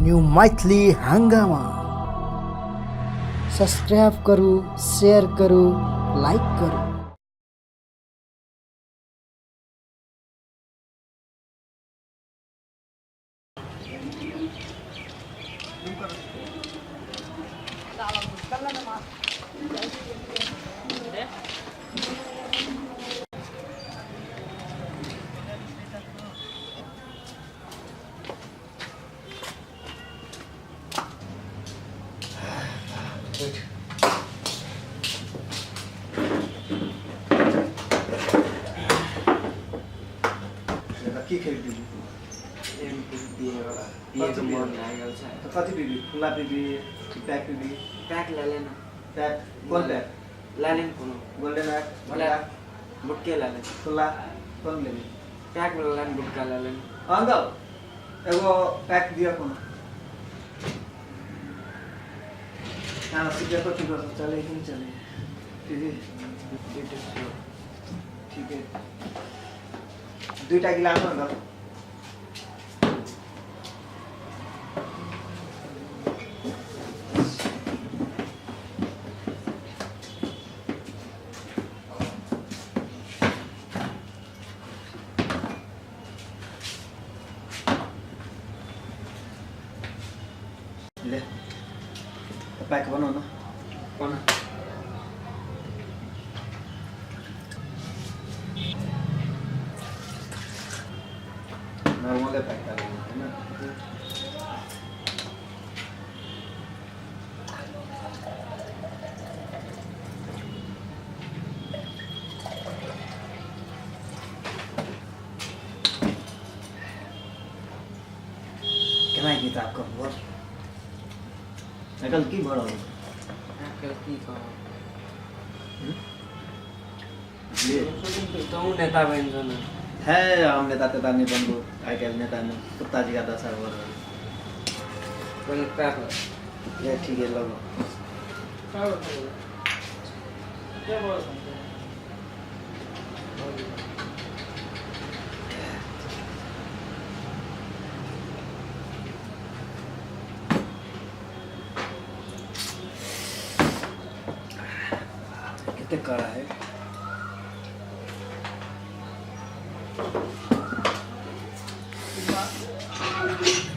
New Maithili हंगामा। Subscribe करू, share करू, लाइक करू। के खरीदी तो कति पीबी खुला पीबी पैक पीबी पैक ले लेना पैक कौन पैक ले लेना कोनो गोल्डन पैक भले बुटके ले लेना खुला कौन लेबी पैक ले लेना बुटका ले लेना अंकल एगो पैक दिया कोनो खाना सीधे तो ठीक है चले कि नहीं चले ठीक है दुईटा गिलास अंकल ले पैक बनाओ ना कौन नॉर्मल पैक कर है ना केना किताब का बोल अंकल की भरो अंकल की कहो ये तो नेता बन जाना है हम नेता तेता नहीं बनबो आई कल नेता ने कुत्ता जी का दशा हो रहा कोई पैक ये ठीक है लगो क्या बोल कितने कड़ा है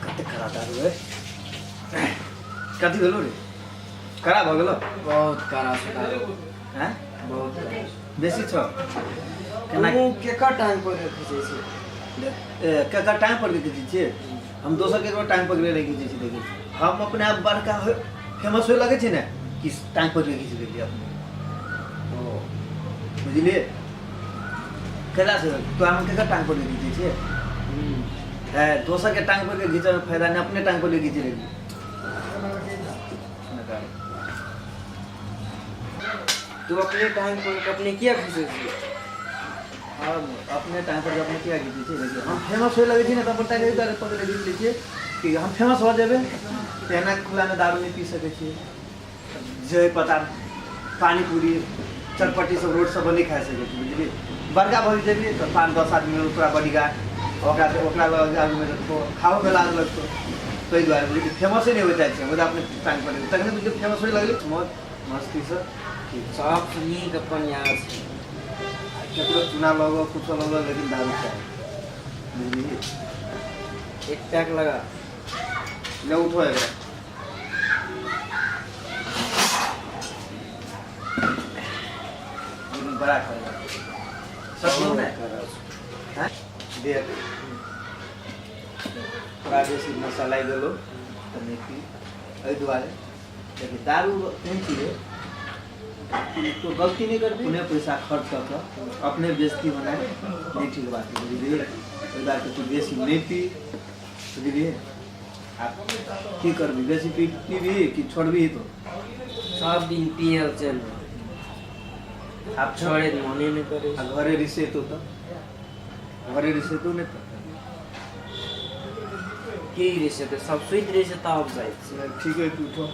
कितने कड़ा दारू है कथी भेलो रे कड़ा भ गेलो बहुत करा हैं बहुत करा बेसी छ केना केकर टाइम पर खींचे छै का टाइम पर के खींची छे हम दोसर के टाइम पर ले खींची छे देखिए हम अपने आप बड़का फेमस होय लगे छे ना कि टाइम पर खींच लेलिए अपने बुझलिए कैला से तो हम के टांग पर खींचे छे है दोसर के टांग पर के खींचे में फायदा नहीं अपने टांग पर खींच लेगी तू अपने टाइम पर अपने क्या खींचे छै हम अपने टाइम पर अपने क्या खींचे छे देखिए हम फेमस होय लगे छे ना तो अपन टाइम पर खींच लीजिए कि हम फेमस हो जेबे तेना खुला में दारू नहीं पी सके छे जय पता पानी पूरी चटपटी सब रोड सब नहीं खा सके बुझलिए बड़का भर जेबी तो 5-10 आदमी पूरा बॉडीगार्ड ओकरा लग में रखो खाओ में लाग लगतो तो द्वारा बुझलिए फेमस ही नहीं होता है मुझे अपने टाइम पर तखने बुझिए फेमस होय लगले मौज मस्ती से सब नीक अपन यार केकरो चुना लगो कुछ लगो लेकिन दारू चाहिए बुझलिए एक पैक लगा ले उठो एकरा बड़ा खड़ा सब लोग ना हैं देख थोड़ा बेसी मसाला गेलो तो नहीं पी एहि दुआरे देखिए दारू कौन चीज है तो गलती नहीं करती उन्हें पैसा खर्च कर अपने बेइज्जती होना नहीं ठीक बात है बुझलिए एहि बार तो बेसी नहीं पी बुझलिए आप की करबी बेसी पीबी कि छोड़बी तो सब दिन पियल चल आप छोड़े मने नहीं करे घरे रिसे तो घरे रिसे तो नहीं तो की रिसे तो सब सुइत रिसे तब जाय ठीक है तू उठो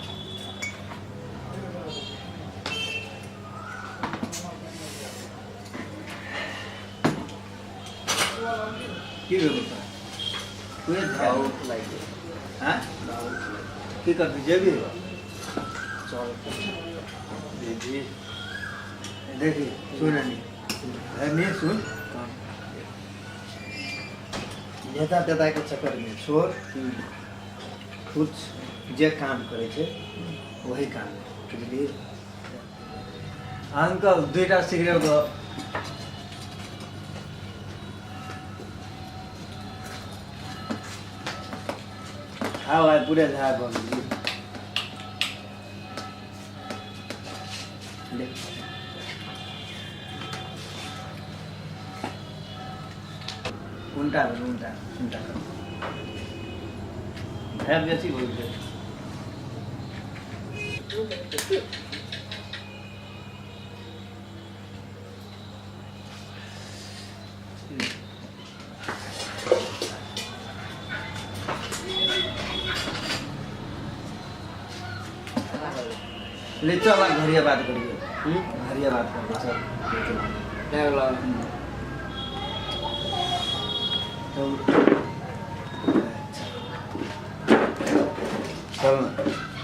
की व्यवस्था कोई आउट लाइक हाँ की करती जेबी चल देखिए देखिए सुन नहीं नहीं सुन नेता तेता के चक्कर में छोड़ कुछ जे काम करे छे वही काम बुझलिए अंकल दुईटा सिगरेट दो हाँ भाई पूरे झाड़ बोल ले उल्टा उल्टा उल्टा है जैसी बोल दे ले चल घरिया बात करिए घरिया बात करिए चल क्या बोला चल